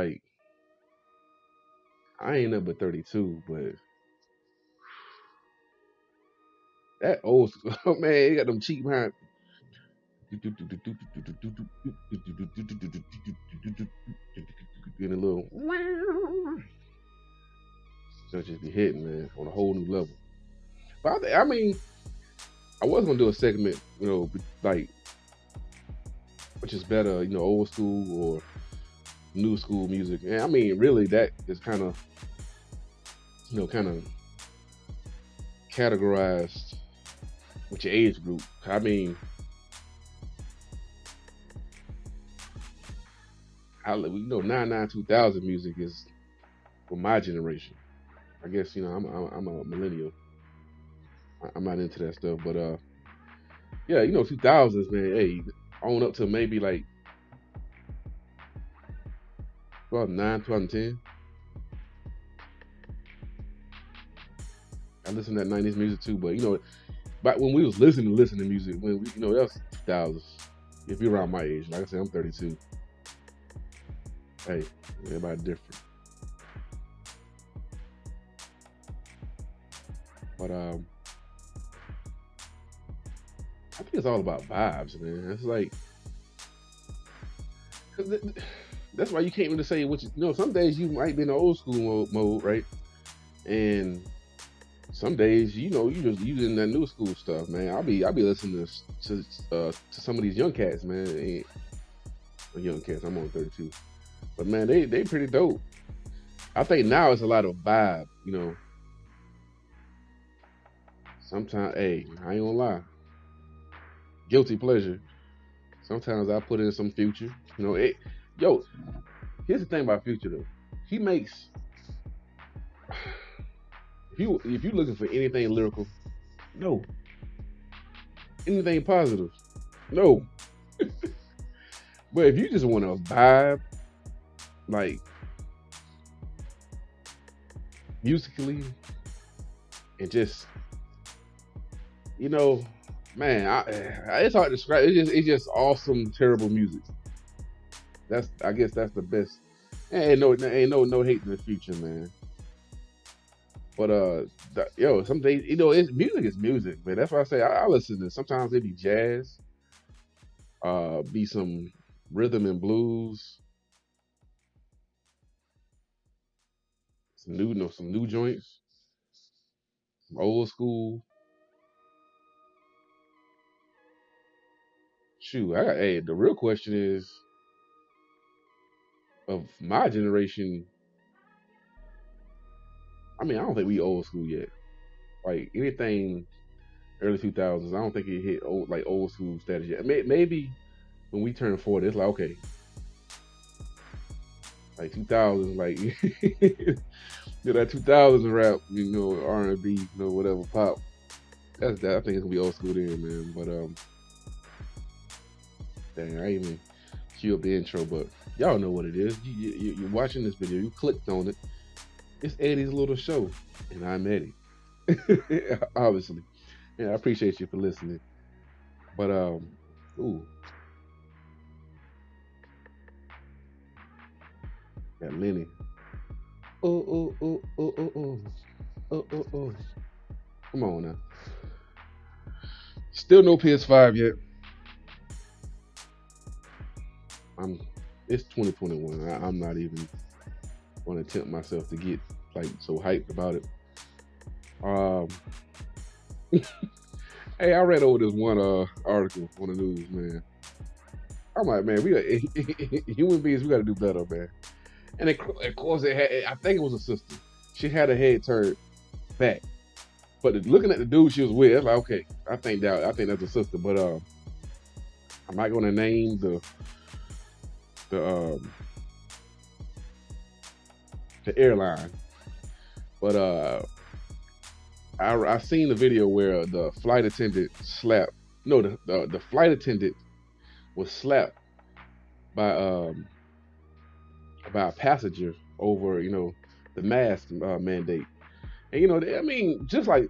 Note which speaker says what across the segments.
Speaker 1: Like I ain't number 32, but that old school man, he got them cheap behind. Getting a little, they'll just be hitting, man, on a whole new level. But I mean, I was gonna do a segment, like which is better, old school or new school music. And I mean, really, that is kind of, kind of categorized with your age group. I mean, 99 2000 music is for my generation. I guess I'm a millennial. I'm not into that stuff, but yeah, 2000s, man. Hey, on up to maybe like 2009, 2010. I listen to that 90s music too, but back when we was listening to music, when that was 2000s. If you're around my age, like I said, I'm 32. Hey, everybody different. But I think it's all about vibes, man. It's like that's why you can't really say which. Some days you might be in the old school mode, right? And some days, you just using that new school stuff, man. I'll be listening to some of these young cats, man. Young cats. I'm on 32, but man, they pretty dope. I think now it's a lot of vibe, Sometimes, hey, I ain't gonna lie, guilty pleasure. Sometimes I put in some Future. Yo, here's the thing about Future though. He makes if you looking for anything lyrical, no. Anything positive, no. But if you just want to vibe, like musically, and just man, it's hard to describe. It's just awesome, terrible music. I guess that's the best. Ain't no hate in the Future, man. But some days, it's music is music, man. That's why I say I listen to. Sometimes it be jazz, be some rhythm and blues, some new joints, some old school. Shoot, hey, the real question is of my generation. I mean, I don't think we old school yet. Like anything early 2000s, I don't think it hit old school status yet. Maybe when we turn 40, it's like okay, like 2000s, like that 2000s rap, R&B, whatever pop. That's that. I think it's gonna be old school then, man. But dang, I ain't even cue up the intro, but y'all know what it is. You're watching this video, you clicked on it. It's Eddie's little show, and I'm Eddie. Obviously, yeah, I appreciate you for listening. But ooh, got Lenny. Oh oh oh oh oh oh oh oh oh. Come on now. Still no PS5 yet. I'm. It's 2021. I'm not even going to tempt myself to get like so hyped about it. Um, hey, I read over this one article on the news, man. I'm like, man, we human beings, we got to do better, man. And of course, I think it was a sister. She had her head turned back, but looking at the dude she was with, I was like, okay, I think that's a sister. But I'm not going to name the the airline, but I seen the video where the flight attendant slapped. No, the flight attendant was slapped by a passenger over the mask mandate. And I mean, just like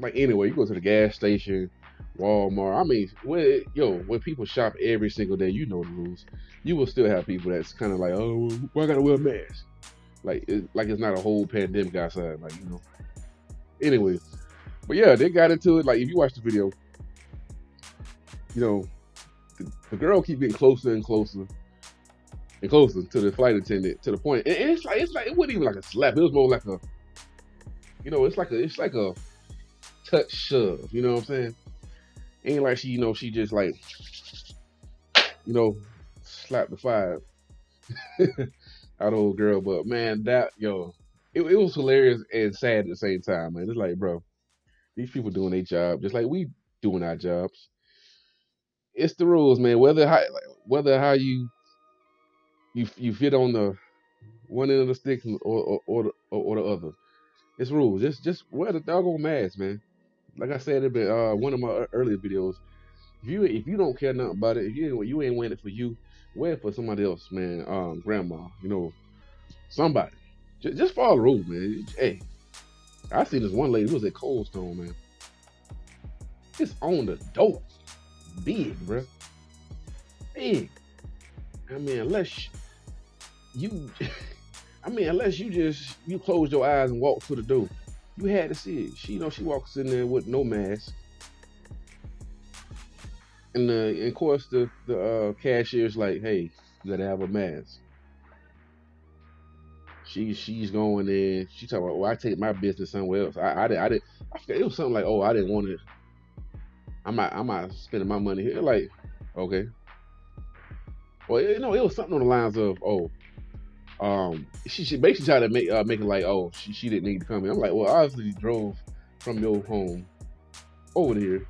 Speaker 1: anyway, you go to the gas station Walmart. I mean, when people shop every single day, you know the rules. You will still have people that's kind of like, oh, why I gotta wear a mask? Like it's not a whole pandemic outside. Like Anyway, but yeah, they got into it. Like if you watch the video, you know, the girl keep getting closer and closer and closer to the flight attendant to the point, and it's like it wasn't even like a slap. It was more like it's like a touch shove. You know what I'm saying? Ain't like she just like slap the five out of old girl. But man, it was hilarious and sad at the same time, man. It's like, bro, these people doing their job just like we doing our jobs. It's the rules, man. Whether how you fit on the one end of the stick or the other. It's rules. Just wear the doggone mask, man. Like I said in one of my earlier videos, if you don't care nothing about it, if you ain't wearing it for you, wear it for somebody else, man. Grandma, somebody. Just follow the rules, man. Hey, I seen this one lady who was at Cold Stone, man. It's on the door, big, bro, big. I mean, you, unless you just you close your eyes and walk to the door, you had to see it. She walks in there with no mask, and of course the cashier's like, hey, you gotta have a mask. She's going in. She talking about, well, I take my business somewhere else. I forget, it was something like, oh, I didn't want to. I'm not spending my money here. Like, okay. Well, it was something on the lines of, oh, she basically tried to make it like, oh, she didn't need to come in. I'm like, well, obviously you drove from your home over here,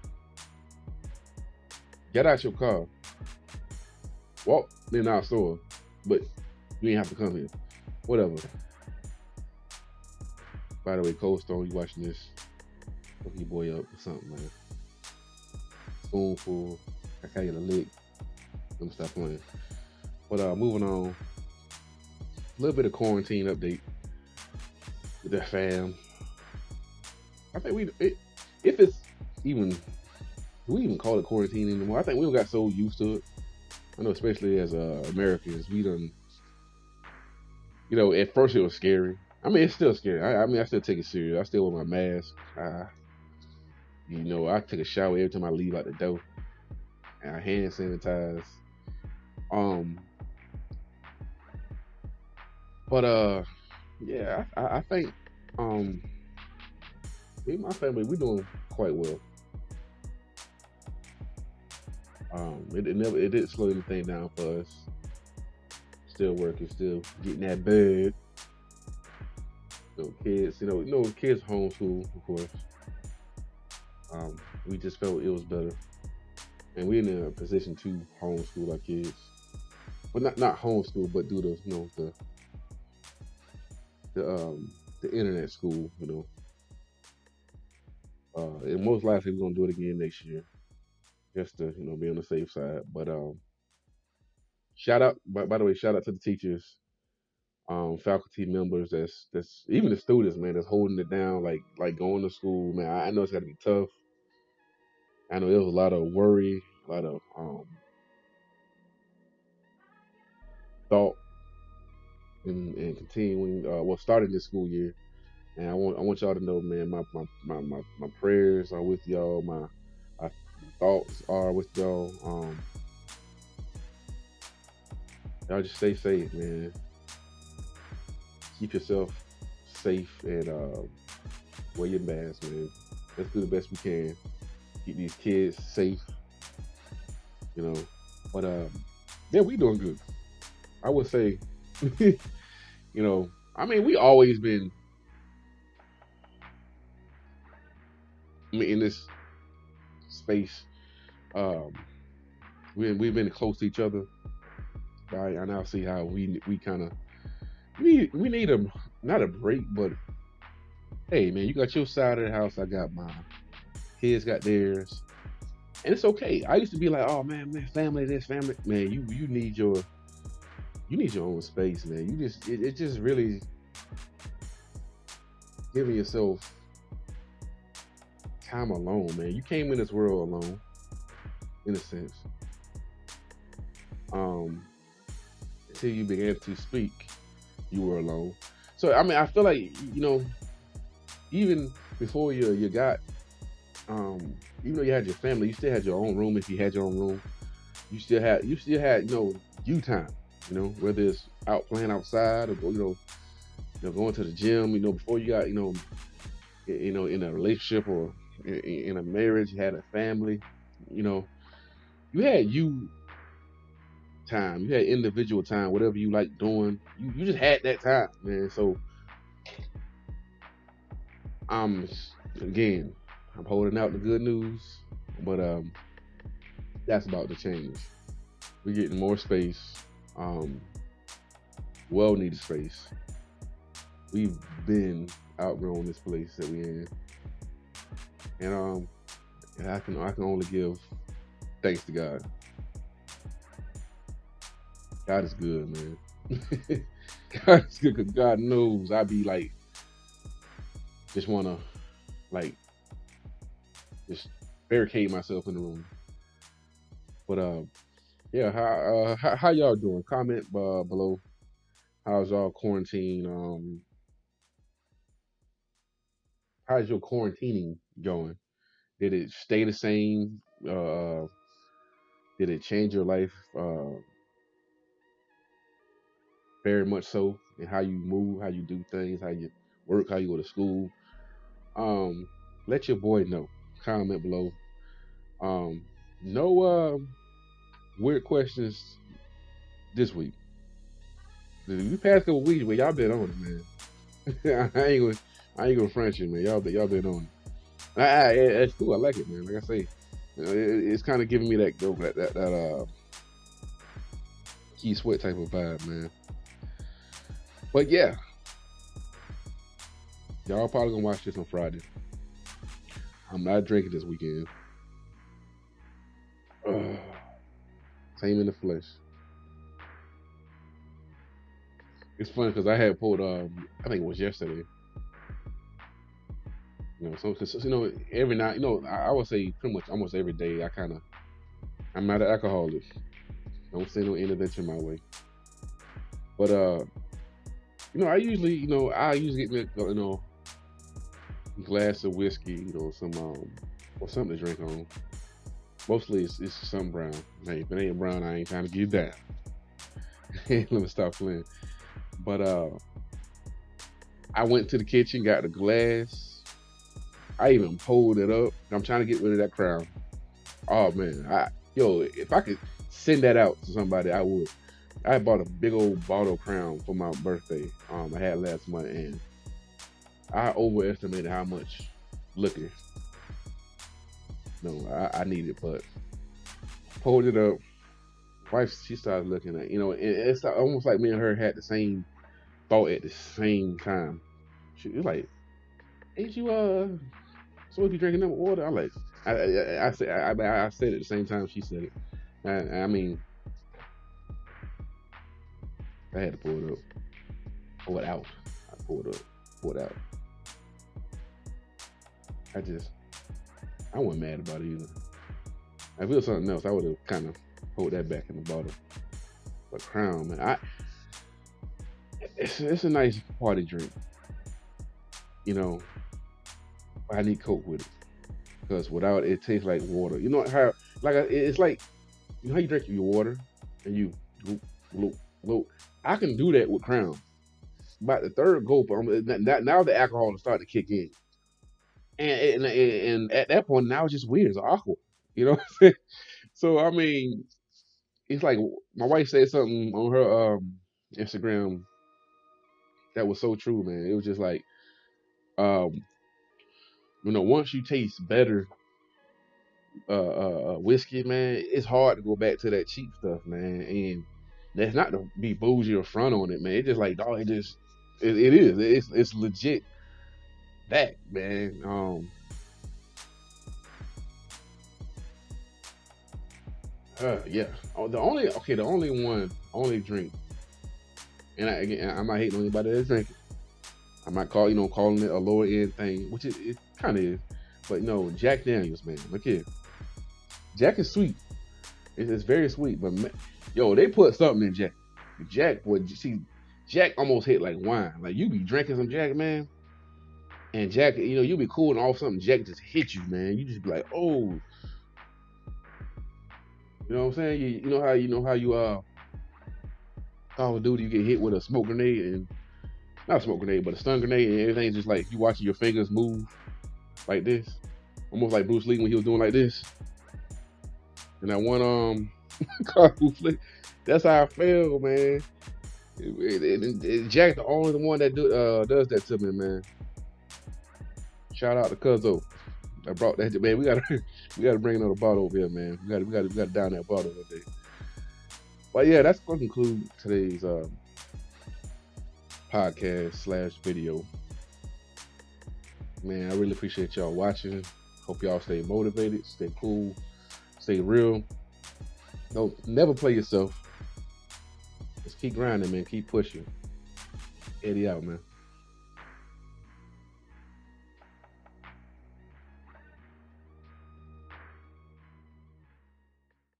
Speaker 1: get out your car, walk in our store, but you ain't have to come here. Whatever. By the way, Cold Stone, you watching this? Hook your boy up or something, man. Spoonful, I can't get a lick. Let me stop playing. But moving on, a little bit of quarantine update with that fam. I think if it's even, do we even call it quarantine anymore? I think we got so used to it. I know, especially as Americans, we done. At first it was scary. I mean, it's still scary. I still take it serious. I still wear my mask. I take a shower every time I leave out the door, and I hand sanitize. Um, but yeah, I think me and my family, we doing quite well. It didn't slow anything down for us. Still working, still getting that bag. Kids, kids homeschool, of course. We just felt it was better, and we're in a position to homeschool our kids. Well, not homeschool, but do the internet school. And most likely we're gonna do it again next year, just to be on the safe side. But shout out, by the way, shout out to the teachers, faculty members, that's even the students, man, that's holding it down, like going to school, man. I know it's got to be tough. I know there was a lot of worry, a lot of thought, and continuing starting this school year. And I want y'all to know, man, my prayers are with y'all. My thoughts are with y'all. Y'all just stay safe, man. Keep yourself safe and wear your mask, man. Let's do the best we can. Keep these kids safe, you know. But yeah, we doing good. I would say, I mean, we always been, in this space. Um, we've been close to each other. I now see how we kind of we need a not a break, but hey, man, you got your side of the house, I got mine. Kids got theirs, and it's okay. I used to be like, oh man, family this, family, man. You need your own space, man. It just really giving yourself time alone, man. You came in this world alone, in a sense. Um, until you began to speak, you were alone. So I mean, I feel like even before you got even though you had your family, you still had your own room. If you had your own room, you still had you time. Whether it's out playing outside or going to the gym. Before you got in a relationship or in a marriage, you had a family. You know, you had you time. You had individual time. Whatever you like doing, you just had that time, man. So I'm again, I'm holding out the good news, but that's about to change. We're getting more space, um, well needed space. We've been outgrown this place that we're in, and I can only give thanks to God. God is good, man. God is good because God knows I be like just wanna like just barricade myself in the room. But yeah, how y'all doing? Comment below. How's y'all quarantine? How's your quarantining going? Did it stay the same? Did it change your life? Very much so, in how you move, how you do things, how you work, how you go to school. Um, Let your boy know. Comment below. No weird questions this week. The past couple weeks, but y'all been on it, man. I ain't gonna front you, man. Y'all been on it. It's cool. I like it, man. Like I say, it's kind of giving me that Key Sweat type of vibe, man. But yeah, y'all probably gonna watch this on Friday. I'm not drinking this weekend. Same in the flesh. It's funny because I had pulled I think it was yesterday. So cause, every night, I would say pretty much almost every day. I'm not an alcoholic. Don't send no intervention my way. But I usually get me a glass of whiskey, some or something to drink on. Mostly it's some brown. Hey, if it ain't brown, I ain't trying to get that. Let me stop playing. But I went to the kitchen, got the glass. I even pulled it up. I'm trying to get rid of that crown. Oh man, if I could send that out to somebody, I would. I bought a big old bottle of Crown for my birthday. I had last month, and I overestimated how much liquor. No, I needed, but pulled it up. Wife, she started looking at, it's almost like me and her had the same thought at the same time. She was like, "Ain't you supposed to be drinking that water?" I'm like, I said it at the same time she said it. I mean, I had to pull it up, pull it out. I pulled it up, pull it out. I wasn't mad about it either. If it was something else, I would have kind of pulled that back in the bottle. But Crown, man, it's a nice party drink. I need Coke with it because without it, it tastes like water. You know how it's like how you drink your water and you gloop, gloop, gloop. I can do that with Crown. About the third gulp, now the alcohol is starting to kick in, and at that point now it's just weird. It's awkward, you know. So I mean, it's like my wife said something on her Instagram that was so true, man. It was just like, um, once you taste better whiskey, man, it's hard to go back to that cheap stuff, man. And that's not to be bougie or front on it, man. It's just like, dog, it is. It's legit that, man. Yeah. Oh, the only drink, and I'm not hating on anybody that's drinking. I'm not calling it a lower end thing, which it kind of is. But no, Jack Daniels, man. Look here. Jack is sweet. It's very sweet, but man, yo, they put something in Jack. Jack would see. Jack almost hit like wine. Like you be drinking some Jack, man, and Jack, you be cool and all of a sudden Jack just hit you, man. You just be like, oh, you know what I'm saying? You know how you Call of Duty, you get hit with a smoke grenade and not a smoke grenade, but a stun grenade, and everything just like you watching your fingers move like this, almost like Bruce Lee when he was doing like this. And that one kung fu flick, that's how I feel, man. Jack the only one that does that to me, man. Shout out to Cuzzo. I brought that, man. We gotta bring another bottle over here, man. We gotta down that bottle today. But yeah, that's gonna conclude today's podcast / video. Man, I really appreciate y'all watching. Hope y'all stay motivated, stay cool, stay real. Don't never play yourself. Just keep grinding, man. Keep pushing. Eddie out, man.